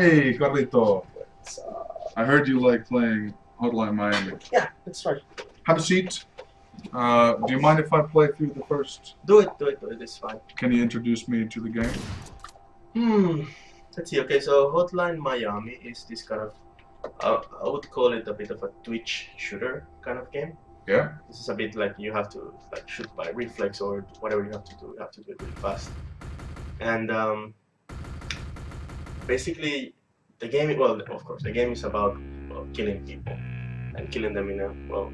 Hey, Carlito. I heard you like playing Hotline Miami. Yeah, that's right. Have a seat. Do you mind if I play through the first? Do it, it's fine. Can you introduce me to the game? Let's see, okay, so Hotline Miami is this kind of, I would call it a bit of a Twitch shooter kind of game. Yeah? This is a bit like you have to like shoot by reflex or whatever you have to do it really fast. And basically, the game, well, of course, the game is about killing people and killing them in a, well,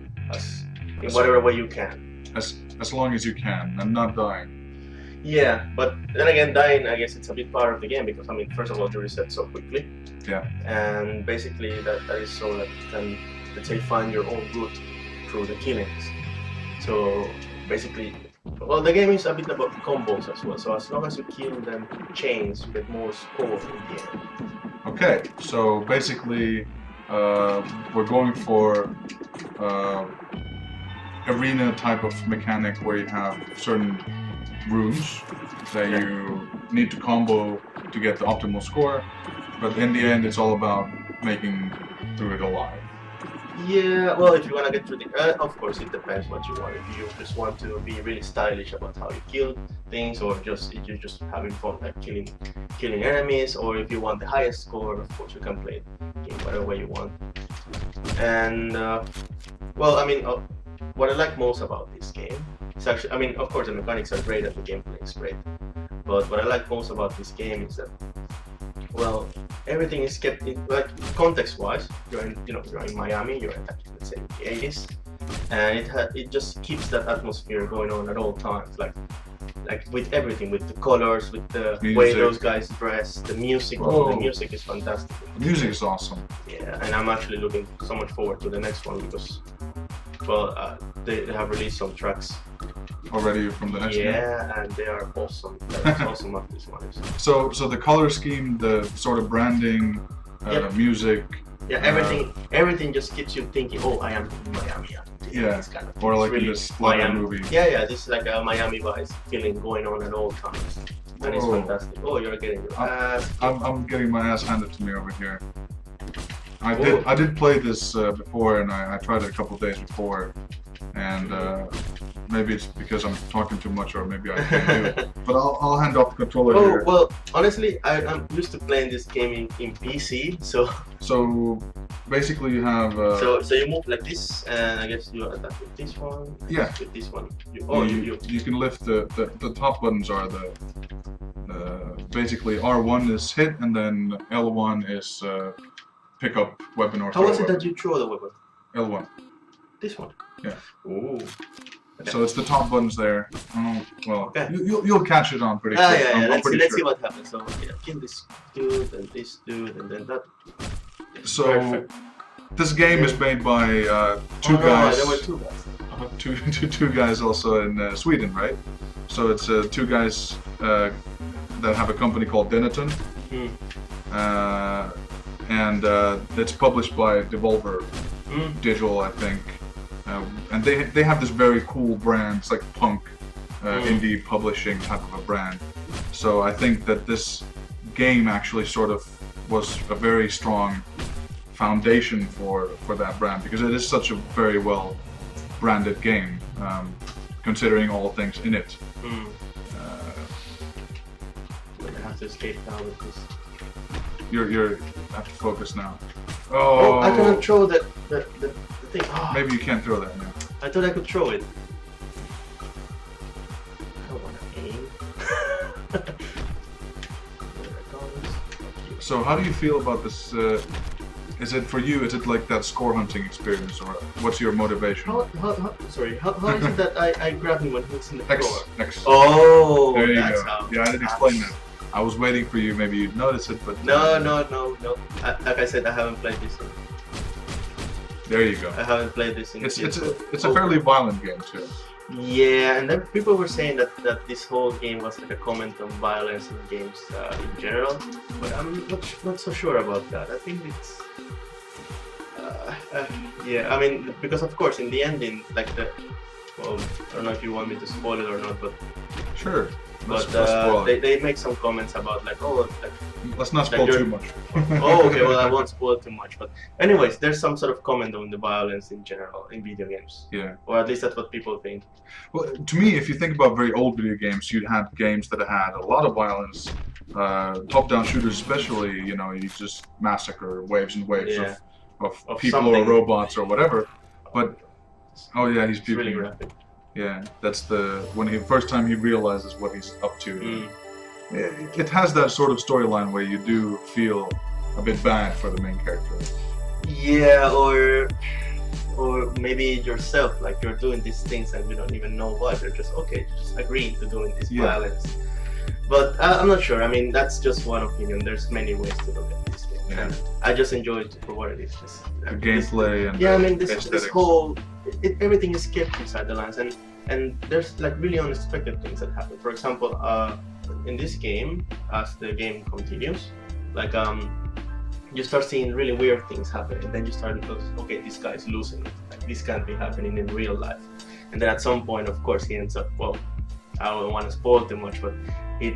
in whatever way you can. As long as you can, and not dying. Yeah, but then again, dying, I guess it's a bit part of the game because, I mean, first of all, you reset so quickly. Yeah. And basically, that is so that you can, let's say, find your own route through the killings. So basically, well, the game is a bit about combos as well. So as long as you kill them in chains, you get more score in the end. Okay, so basically, we're going for arena type of mechanic where you have certain rooms that you need to combo to get the optimal score, but in the end it's all about making through it alive. Yeah, well, if you want to get through the... of course, it depends what you want. If you just want to be really stylish about how you kill things, or just if you're just having fun like killing enemies, or if you want the highest score, of course you can play it in whatever way you want. And well, I mean, what I like most about this game is actually, I mean, of course the mechanics are great and the gameplay is great, but what I like most about this game is that, well, everything is kept in, like, context-wise. You're in, you're in Miami. You're in, let's say, the 80s, and it just keeps that atmosphere going on at all times. Like with everything, with the colors, with the way those guys dress, the music. Oh. The music is fantastic. The music is awesome. Yeah, and I'm actually looking so much forward to the next one because, well, they have released some tracks Already from the next game? Yeah, and they are awesome. That's awesome of this one. So the color scheme, the sort of branding, Yep. music. Yeah, everything just keeps you thinking, oh, I am in Miami. Yeah, This kind of or like really in this Miami movie. Yeah, this is like a Miami Vice feeling going on at all times. And it's fantastic. Oh, you're getting your ass. I'm getting my ass handed to me over here. I did play this before, and I tried it a couple of days before, and maybe it's because I'm talking too much, or maybe I can't do it. But I'll hand off the controller here. Oh, well, honestly, I'm used to playing this game in PC, so... So, basically you have... So you move like this, and I guess you attack with this one, yeah. with this one. You can lift the top buttons are the... basically R1 is hit, and then L1 is pick up weapon or How was it that you throw the weapon? L1. This one? Yeah. Ooh. Okay. So it's the top buttons there. Well, Okay. you'll catch it on pretty quick. Yeah. I'm pretty Let's sure. see what happens. So yeah, kill this dude and this dude and then that. So Perfect. this game is made by two guys. There were two guys. Two guys also in Sweden, right? So it's two guys that have a company called Denetton, and it's published by Devolver Digital, I think. And they have this very cool brand. It's like punk, indie publishing type of a brand. So I think that this game actually sort of was a very strong foundation for that brand, because it is such a very well branded game, considering all things in it. I have to escape now with this. You're have to focus now. Oh, I cannot throw the thing. Oh, Maybe you can't throw that now. I thought I could throw it. I don't want to aim. So how do you feel about this? Is it for you? Is it like that score hunting experience, or what's your motivation? How is it that I grab him when he's in the floor? X. Oh, There you that's go. how. Yeah, I didn't explain that. I was waiting for you. Maybe you'd notice it, but No. Like I said, I haven't played this. There you go. I haven't played this in. It's a fairly violent game too. Yeah, and then people were saying that this whole game was like a comment on violence in games in general, but I'm not so sure about that. I think it's yeah. I mean, because of course in the ending, like well, I don't know if you want me to spoil it or not, but Sure. But Let's spoil it. they make some comments about like, oh, like, Let's not spoil too much. oh, okay, well, I won't spoil too much. But anyways, there's some sort of comment on the violence in general in video games. Yeah. Or at least that's what people think. Well, to me, if you think about very old video games, you'd have games that had a lot of violence, top-down shooters especially. You know, you just massacre waves and waves of people something. or robots or whatever. But oh yeah, he's It's really puking. graphic. Yeah, that's first time he realizes what he's up to. It has that sort of storyline where you do feel a bit bad for the main character. Yeah, or maybe yourself, like you're doing these things and you don't even know why. You're just just agree to doing this violence. But I'm not sure. I mean, that's just one opinion. There's many ways to look at this game, and I just enjoy it for what it is. The gameplay and I mean, this aesthetics. whole everything is kept inside the lines, and there's like really unexpected things that happen. For example, in this game, as the game continues, like you start seeing really weird things happening, and then you start to okay, this guy is losing it. Like this can't be happening in real life. And then at some point, of course, he ends up. Well, I don't want to spoil too much, but it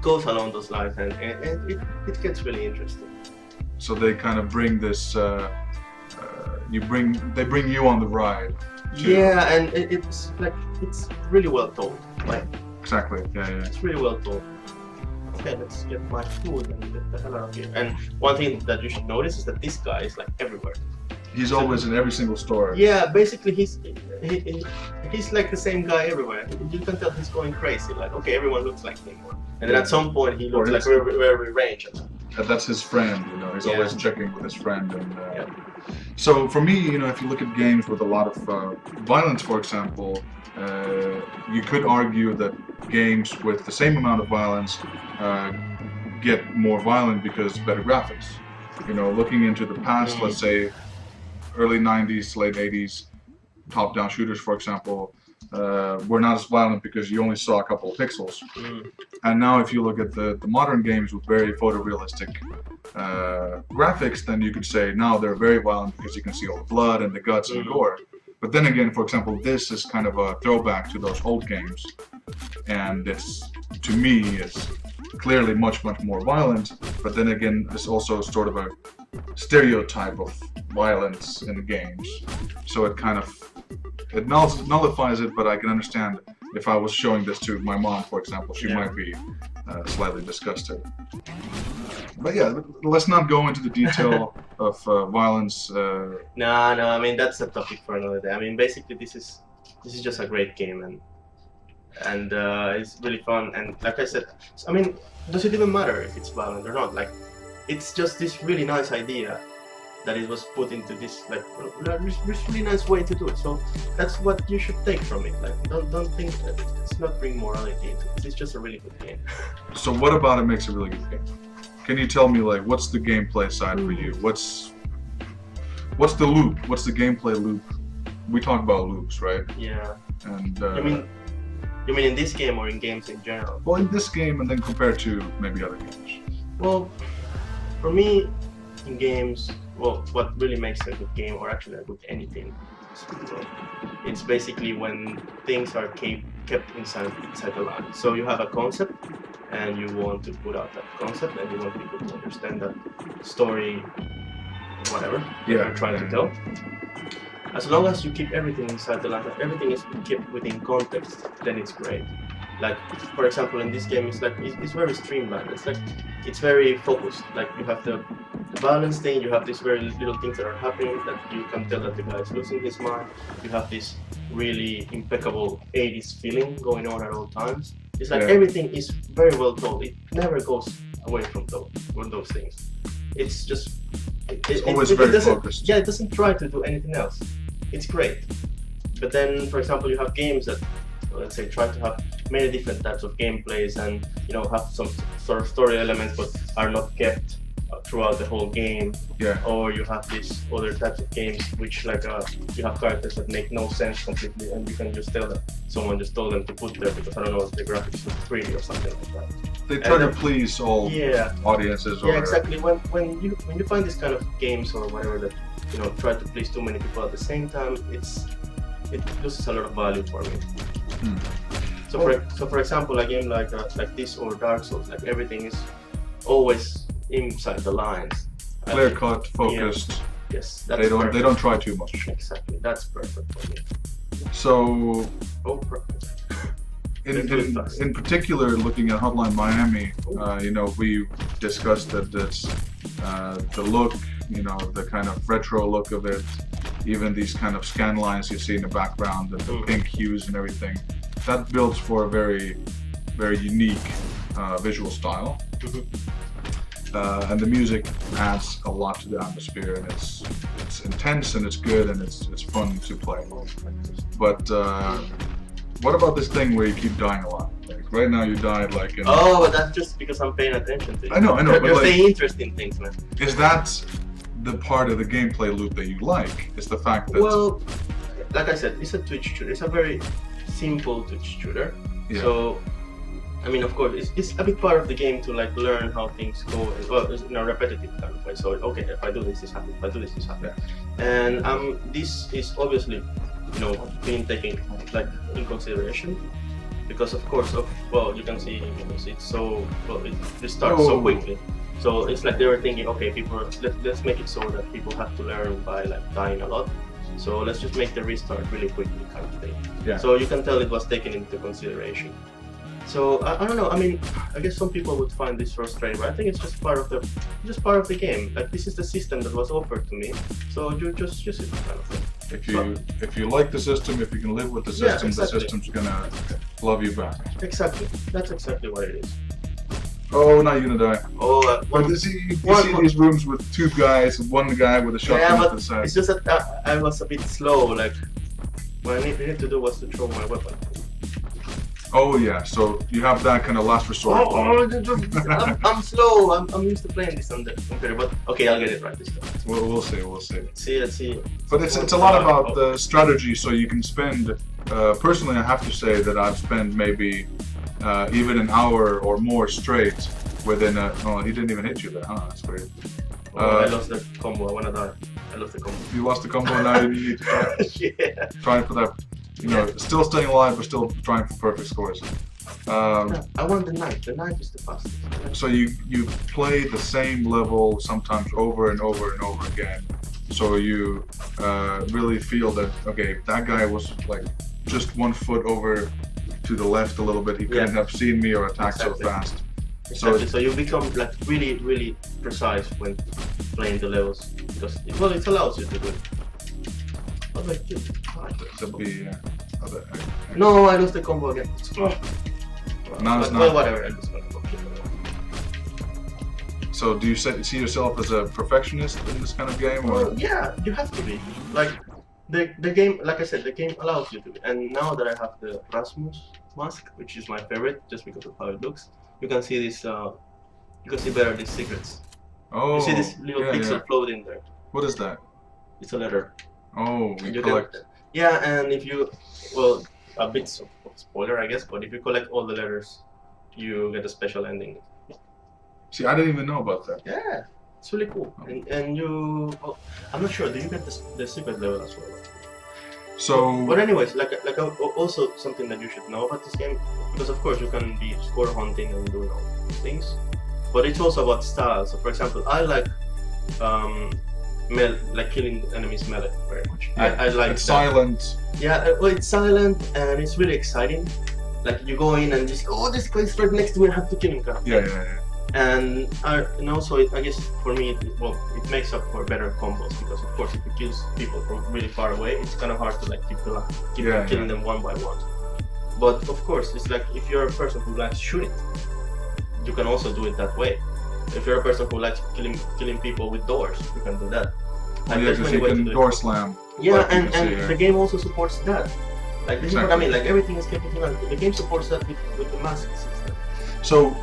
goes along those lines, and it gets really interesting. So they kind of bring this. They bring you on the ride. Yeah, and it's really well told. Like exactly. Yeah. It's really well told. Okay, let's get my food and get the hell out of here. And one thing that you should notice is that this guy is like everywhere. He's always in every single store. Yeah, basically he's like the same guy everywhere. You can tell he's going crazy. Like, okay, everyone looks like him. And then at some point he looks like very ranged. That's his friend, you know. He's always checking with his friend. And so for me, you know, if you look at games with a lot of violence, for example, you could argue that games with the same amount of violence get more violent because better graphics. You know, looking into the past, let's say early 90s, late 80s, top-down shooters, for example, were not as violent because you only saw a couple of pixels. And now if you look at the modern games with very photorealistic graphics, then you could say now they're very violent because you can see all the blood and the guts and gore. But then again, for example, this is kind of a throwback to those old games, and it's, to me, it's clearly much more violent, but then again, it's also sort of a stereotype of violence in the games. So it kind of, it nullifies it, but I can understand if I was showing this to my mom, for example, she might be slightly disgusted. But yeah, let's not go into the detail of violence. No, I mean that's a topic for another day. I mean, basically this is just a great game, and it's really fun. And like I said, I mean, does it even matter if it's violent or not? Like, it's just this really nice idea that it was put into this like this really nice way to do it. So that's what you should take from it. Like, don't think that it's not bring morality into it. It's just a really good game. So what about it makes a really good game? Can you tell me, like, what's the gameplay side for you? What's the loop? What's the gameplay loop? We talk about loops, right? Yeah. And you mean in this game or in games in general? well, in this game, and then compared to maybe other games. Well, for me, in games, well, what really makes a good game, or actually a good anything, it's basically when things are kept inside the line. So you have a concept, and you want to put out that concept, and you want people to understand that story, whatever you're trying to tell. As long as you keep everything inside the line, everything is kept within context, then it's great. Like, for example, in this game, it's like it's very streamlined. It's like it's very focused. Like, you have the balance thing, you have these very little things that are happening that you can tell that the guy is losing his mind. You have this really impeccable 80s feeling going on at all times. It's like everything is very well told. It never goes away from those things. It's just it's always very focused. Yeah, it doesn't try to do anything else. It's great. But then, for example, you have games that, let's say, try to have many different types of gameplays and, you know, have some sort of story elements but are not kept throughout the whole game. Yeah. Or you have these other types of games which, like, you have characters that make no sense completely, and you can just tell that someone just told them to put there because, I don't know, the graphics look 3D or something like that. They try to please all audiences. Yeah, exactly. When you find this kind of games or whatever that, you know, try to please too many people at the same time, it loses a lot of value for me. So for example, a game like this or Dark Souls, like everything is always inside the lines. Clear cut, focused. Yes, that's They perfect. don't try too much. Exactly, that's perfect for me. So Perfect. in particular, looking at Hotline Miami, we discussed that it's the look, the kind of retro look of it, even these kind of scan lines you see in the background and the pink hues and everything. That builds for a very, very unique visual style. And the music adds a lot to the atmosphere, and it's intense and it's good and it's fun to play. But what about this thing where you keep dying a lot? Like right now you died like in... Oh, but that's just because I'm paying attention to you. I know. You're But saying interesting things, man. is that the part of the gameplay loop that you like? Is the fact that... Well, like I said, it's a Twitch shooter. It's a very simple Twitch shooter. Yeah. So, I mean, of course, it's a big part of the game to like learn how things go. Well, it's in a repetitive kind of way. So, okay, if I do this, this happens. If I do this, this happens. And this is obviously, being taken like in consideration, because of course, you can see it's so it starts so quickly. So it's like they were thinking, okay, let's make it so that people have to learn by like dying a lot. So let's just make the restart really quickly, kind of thing. Yeah. So you can tell it was taken into consideration. So I don't know. I mean, I guess some people would find this frustrating, but I think it's just part of the game. Like this is the system that was offered to me, so you just use it, kind of thing. If you like the system, if you can live with the system, the system's gonna love you back. Exactly. That's exactly what it is. Oh, now you're gonna die. Oh, But you see these rooms with two guys, one guy with a shotgun at the side. It's just that I was a bit slow. Like what I needed to do was to throw my weapon. Oh yeah, so you have that kind of last resort. I'm slow. I'm used to playing this on the computer, but okay, I'll get it right this time. We'll see. Let's see. But it's a lot about the strategy, so you can spend. Personally, I have to say that I've spent maybe even an hour or more straight within a. Oh, he didn't even hit you there. Huh? That's weird. I lost the combo. I wanna die. I lost the combo. You lost the combo. Now you need to try. Yeah. Trying for that. Still staying alive, but still trying for perfect scores. I want the knife. The knife is the fastest. So you play the same level sometimes over and over and over again. So you really feel that that guy was like just 1 foot over to the left a little bit. He couldn't have seen me or attacked so fast. Exactly. So you become like really, really precise when playing the levels because it allows you to do it. No, I lost the combo again. Now it's not. Well, whatever. I'm just gonna go keep it. So do you see yourself as a perfectionist in this kind of game, or? Well, yeah, you have to be. Like the game, like I said, the game allows you to be. And now that I have the Rasmus mask, which is my favorite, just because of how it looks, you can see this. You can see better these secrets. Oh. You see this little pixel floating there. What is that? It's a letter. Oh, you collect. Yeah, and if you, a bit of spoiler, I guess, but if you collect all the letters, you get a special ending. See, I didn't even know about that. Yeah, it's really cool. And you, I'm not sure. Do you get the secret level as well? So. But anyways, also something that you should know about this game, because of course you can be score hunting and doing all these things, but it's also about style. So for example, I like killing enemies melee very much. Yeah, I like it's that. silent. Yeah, well, it's silent and it's really exciting. Like you go in and just this guy's right next to me, I have to kill him. Kind of Yeah. And also I guess for me it makes up for better combos, because of course if you kill people from really far away, it's kind of hard to like keep killing them one by one. But of course it's like if you're a person who likes shooting, you can also do it that way. If you're a person who likes killing people with doors, you can do that. Like there's many ways to do door slam. Yeah, and the game also supports that. Like this is what I mean. Like everything is capable. The game supports that with the mask system. So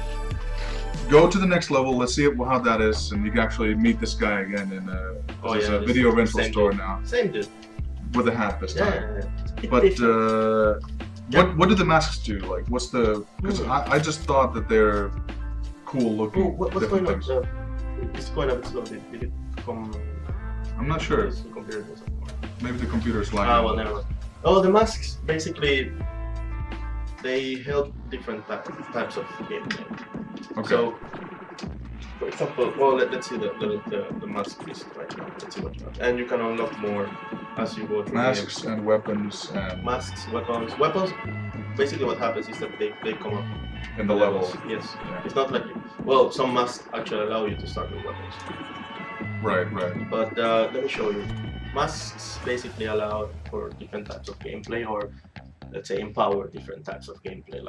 go to the next level. Let's see how that is, and you can actually meet this guy again in a video rental store now. Same dude. With a hat this time. Yeah. But what do the masks do? Like, what's the? Because I just thought that they're cool looking. What's going on? It's going a bit slow. Did it come? I'm not sure. The computer does it. Maybe the computer's lagging. Well, never mind. Oh, the masks basically they help different types of gameplay. Okay. So, for example, well, let's see the mask list right now. Let's see what you have. And you can unlock more as you go through masks games. and weapons and Masks, weapons. Weapons, basically what happens is that they come up in the level. Yes. Yeah. It's not like, well, some masks actually allow you to start with weapons. Right, right. But let me show you. Masks basically allow for different types of gameplay, or let's say empower different types of gameplay.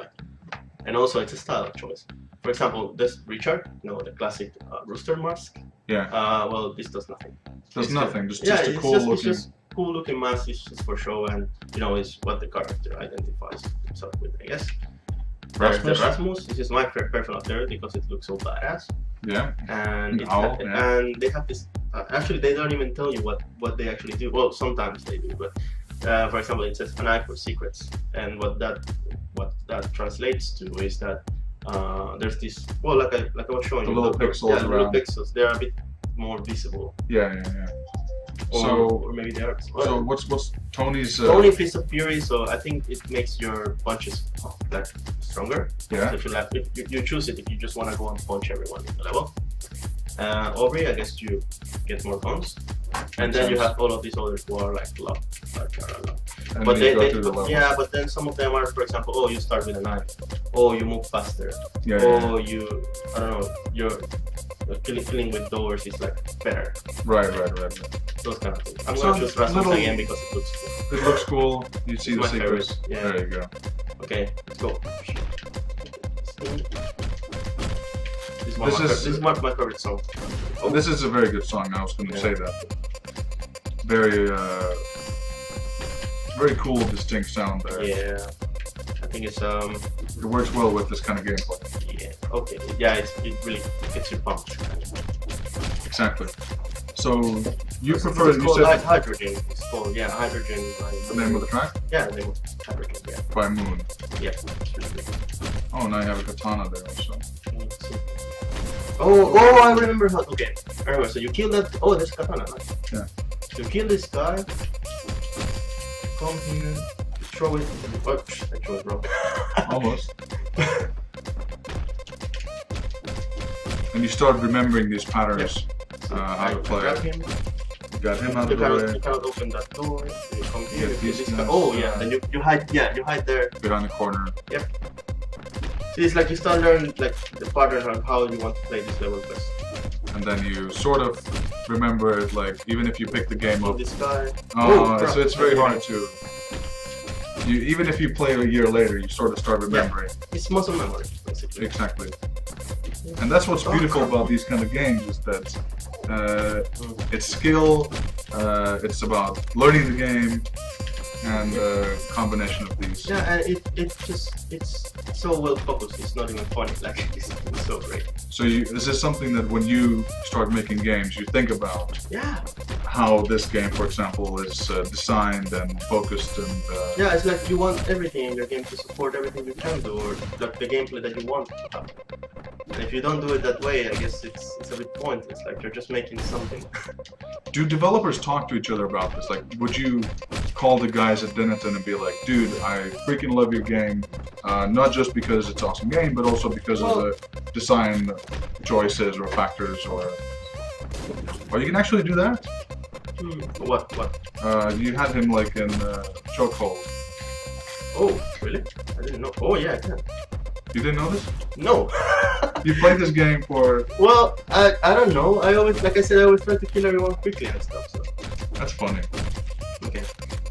And also it's a style choice. For example, this Richard, the classic rooster mask. Yeah. Well, this does nothing. Does nothing. Just it's a cool looking. It's just cool looking mask. It's just for show, and it's what the character identifies himself with, I guess. There's the Rasmus. This is my personal favorite because it looks so badass. Yeah. And and they have this. Actually, they don't even tell you what they actually do. Well, sometimes they do, but for example, it says an eye for secrets, and what that translates to is that there's this. Well, like I was showing the you, little pixels around. Little pixels. They're a bit more visible. Yeah. Or maybe they are. So what's Tony's? Tony Fist of Fury. So I think it makes your punches like stronger. Yeah. So if you choose it if you just want to go and punch everyone in the level. Aubrey, I guess you get more guns, and then you have all of these others who are like love. But but then some of them are, for example, you start with a knife, you move faster, you, I don't know, you're killing with doors is like better. Right. Those kind of things. I'm gonna choose Rasmus again because it looks cool. It looks cool. You see the secrets. Yeah. There you go. Okay, let's go. This is my favorite song. This is a very good song. I was going to say that. Very, very cool, distinct sound there. Yeah, I think it's It works well with this kind of gameplay. Yeah. Okay. Yeah, it really gets you pumped. Exactly. So you prefer? It's called Hydrogen. It's called Hydrogen. The name of the track? Yeah, the name of Hydrogen. Yeah. By Moon. Yeah. It's really good. Oh, now you have a katana there also. Oh, I remember how. Okay, I remember. So you kill that. Oh, there's katana. Nice. Yeah. So you kill this guy. Come here. Throw it. Oh, I throw it wrong. Almost. And you start remembering these patterns. How to play. Grab him. You got him out of the way. You cannot open that door. You come here. Yeah, this guy. Oh yeah. Then you hide. Yeah, you hide there. Behind the corner. Yep. So it's like you start learning like the pattern of how you want to play this level best. And then you sort of remember it, like even if you pick the game up. This guy. So it's very hard to. Even if you play a year later, you sort of start remembering. Yeah. It's muscle memory, basically. Exactly. And that's what's beautiful about these kind of games is that it's skill, it's about learning the game, and a combination of these. Yeah, and it's so well focused. It's not even funny. Like it's so great. So is this something that when you start making games, you think about? Yeah. How this game, for example, is designed and focused and. Yeah, it's like you want everything in your game to support everything you can do, or like the gameplay that you want to have. And if you don't do it that way, I guess it's a bit pointless. Like you're just making something. Do developers talk to each other about this? Like, would you call the guys at Denton and be like, "Dude, I freaking love your game, not just because it's an awesome game, but also because of the design choices or factors, or you can actually do that." What? You had him like in Chokehold. Oh, really? I didn't know. Oh yeah, I can. You didn't know this? No. You played this game for... Well, I don't know. I always, like I said, I always try to kill everyone quickly and stuff, so... That's funny. Okay.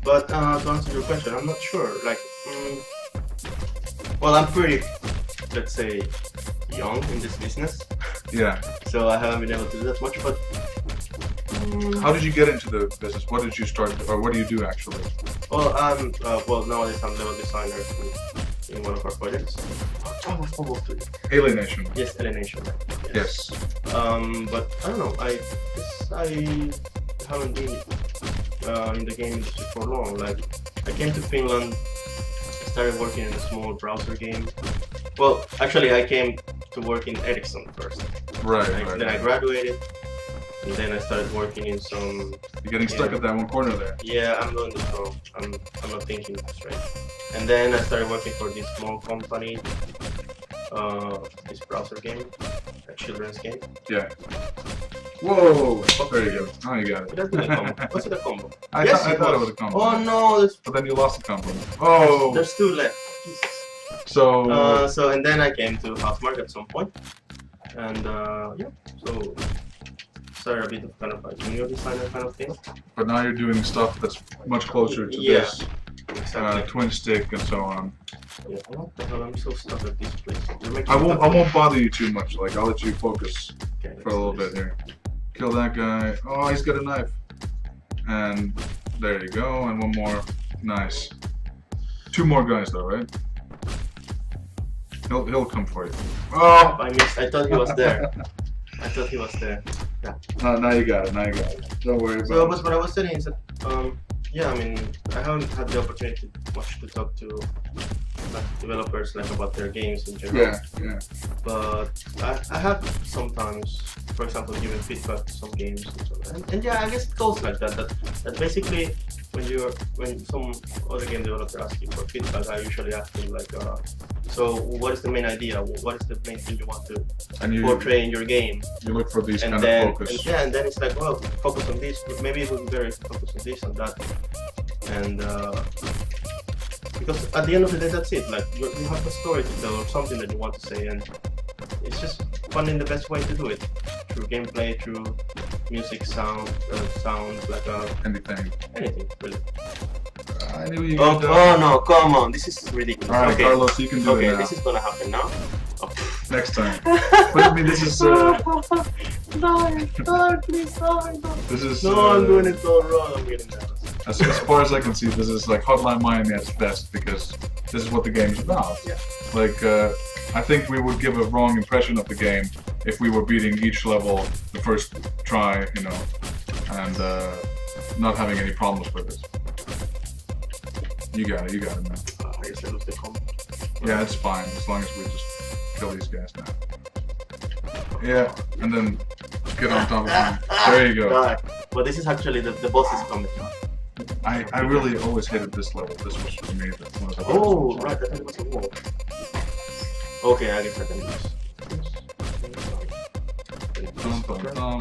But, to answer your question, I'm not sure. Like, well, I'm pretty, let's say, young in this business. Yeah. So I haven't been able to do that much, but... How did you get into the business? What did you start, or what do you do actually? Well, nowadays I'm level designer in one of our projects. Alienation. Yes, Alienation. Yes. But I don't know. I haven't been in the game industry for long. Like, I came to Finland, started working in a small browser game. Well, actually, I came to work in Ericsson first. Right. Then I graduated. And then I started working in some... You're getting stuck at that one corner there. Yeah, I'm doing this wrong. I'm not thinking straight. And then I started working for this small company, this browser game, a children's game. Yeah. Whoa! There you go. Now you got it. That's a combo. Was it a combo? I Yes, thought it was a combo. Oh no! But then you lost the combo. Oh! There's 2 left. Jesus. So... And then I came to Housemarque at some point, and yeah, so started a bit of kind of a junior designer kind of thing. But now you're doing stuff that's much closer to Yeah, this, exactly. twin stick and so on. Yeah, what the hell? I'm so stuck at this place. I won't bother you too much. Like I'll let you focus for a little bit here. Kill that guy. Oh, he's got a knife. And there you go. And one more. Nice. 2 more guys though, right? He'll come for you. Oh! I missed. I thought he was there. I thought he was there. Yeah. Now you got it. Now you got it. Don't worry about it. What I was saying is that yeah, I mean, I haven't had the opportunity much to talk to like developers like about their games in general. Yeah, yeah. But I have sometimes, for example, given feedback to some games and yeah, I guess it goes like that. That basically when some other game developer asks you for feedback, I usually ask them like, so what is the main idea? What is the main thing you want to portray in your game? You look for these and kind then, of focus. And then it's like, well, focus on this. Maybe it would be better if you focus on this and that. And because at the end of the day, that's it. Like you have a story to tell or something that you want to say, and it's just finding the best way to do it through gameplay, through music, sound, like anything really. I knew you Oh no, come on, this is ridiculous. Alright, okay. Carlos, you can do it now. Okay, this is gonna happen now. Oh. Next time. But I mean, this is No, please, no. This is No, I'm doing it so wrong. I'm getting nervous. As far as I can see, this is like Hotline Miami at its best because this is what the game's about. Yeah. Like, I think we would give a wrong impression of the game if we were beating each level the first try, you know, and not having any problems with it. You got it, man. I guess I lose the combo. Yeah, it's fine as long as we just kill these guys now. Yeah, and then get on top of them. There you go. Die. But this is actually the boss is coming now. I really always hated this level. This was for me one of the Oh, right, I thought it was a wall. Okay, I guess I can do this.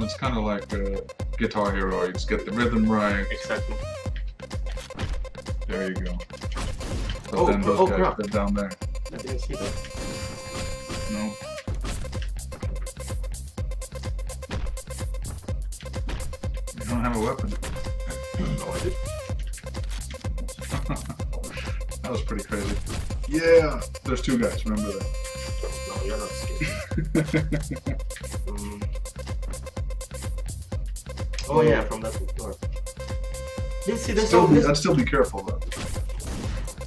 It's kind of like Guitar Hero. You just get the rhythm right. Exactly. There you go. But then those guys, crap. they're down there. I didn't see that. No. You don't have a weapon. No, I did. That was pretty crazy. Yeah! There's 2 guys, remember that. No, you're not scared. Oh yeah, from that door. You see, there's I'd still be careful though.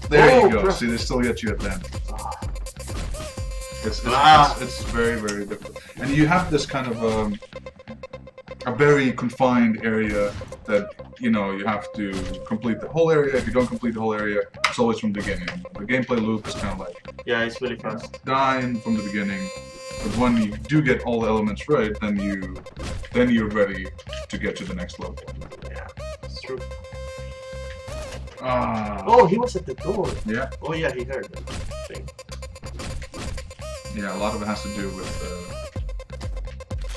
There you go. Crap. See, they still get you at the end. It's very, very difficult. And you have this kind of a very confined area that, you know, you have to complete the whole area. If you don't complete the whole area, it's always from the beginning. The gameplay loop is kind of like, yeah, it's really fast. dying from the beginning. But when you do get all the elements right, then you're ready to get to the next level. Yeah, it's true. Ah. Oh, he was at the door. Yeah. Oh yeah, he heard that thing. Yeah, a lot of it has to do with.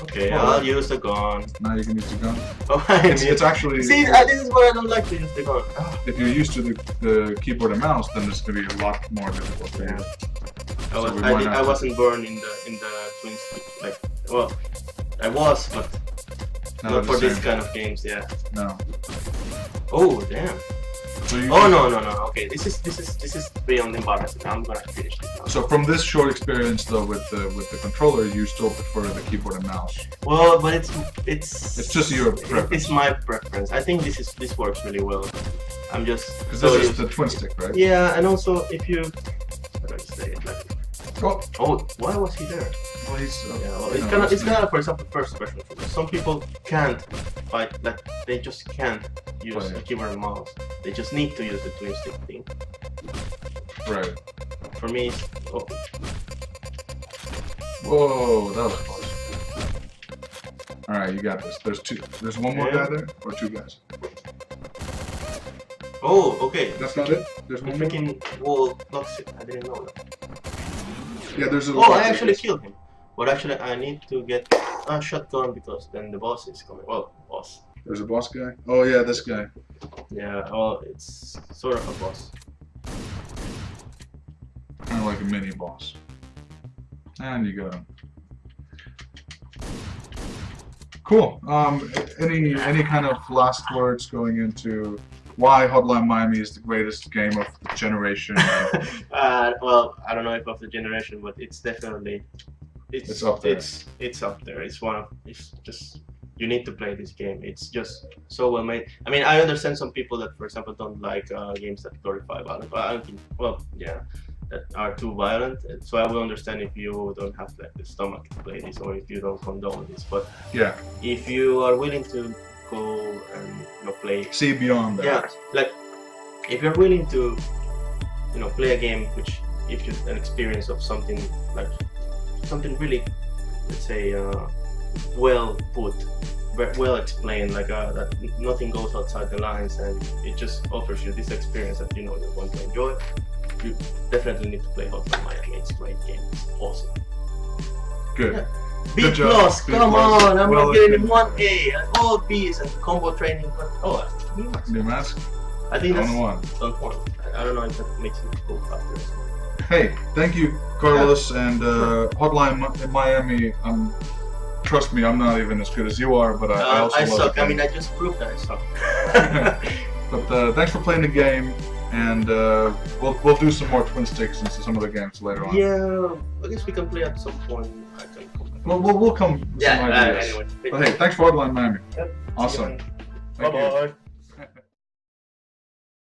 Okay, I'll use the gun. Now you can use the gun. Oh, It's actually. See, this is why I don't like to use the gun. If you're used to the keyboard and mouse, then it's gonna be a lot more difficult for you. I wasn't born in the twin stick. Like, well, I was, but not for this kind of games. Yeah. No. Oh damn. So oh no. Okay, this is beyond embarrassing. I'm gonna finish this now. So from this short experience though with the controller, you still prefer the keyboard and mouse. Well, but it's just your preference. It's my preference. I think this works really well. I'm just because this is the twin stick, right? Yeah, and also if you how do I say it like. Oh, why was he there? Well, he's. Yeah, well, it's kind of, for example, first person. Some people can't, like they just can't use the keyboard and mouse. They just need to use the twin stick thing. Right. For me, it's, whoa, that was close. All right, you got this. There's 2. There's one more guy there, or 2 guys. Oh, okay. That's not it? There's The one more? freaking wall blocks it. I didn't know that. Yeah, there's a Oh, lot I of actually this. killed him. But actually, I need to get a shotgun because then the boss is coming. Well, boss. There's a boss guy? Oh yeah, this guy. Yeah, well, it's sort of a boss. Kind of like a mini boss. And you got him. Cool. Any kind of last words going into why Hotline Miami is the greatest game of the generation? Well, I don't know if of the generation, but it's definitely It's up there. It's up there. It's one of. It's just you need to play this game. It's just so well made. I mean, I understand some people that, for example, don't like games that glorify violence. But I don't think. Well, yeah, that are too violent. So I will understand if you don't have like the stomach to play this, or if you don't condone this. But Yeah. if you are willing to go and play. See beyond that. Yeah, like if you're willing to, play a game which gives you an experience of something like something really, let's say, well put, well explained, like that nothing goes outside the lines, and it just offers you this experience that you're going to enjoy. You definitely need to play Hotline Miami. It's a great game. It's awesome. Good. Yeah. B Good job. plus, B come plus. on! I'm Well not getting done. 1A and all B's and combo training. But new mask. New mask? I think that's On one. on one. I don't know if that makes it go faster. Hey, thank you, Carlos, and Hotline Miami. Trust me, I'm not even as good as you are, but I also I love suck. it. I mean, I just proved that I suck. But thanks for playing the game, and we'll do some more twin sticks into some of the games later on. Yeah, I guess we can play at some point. I can come back. We'll come with some ideas. Anyway. But hey, thanks for Hotline Miami. Yep. Awesome. Bye Thank you. bye.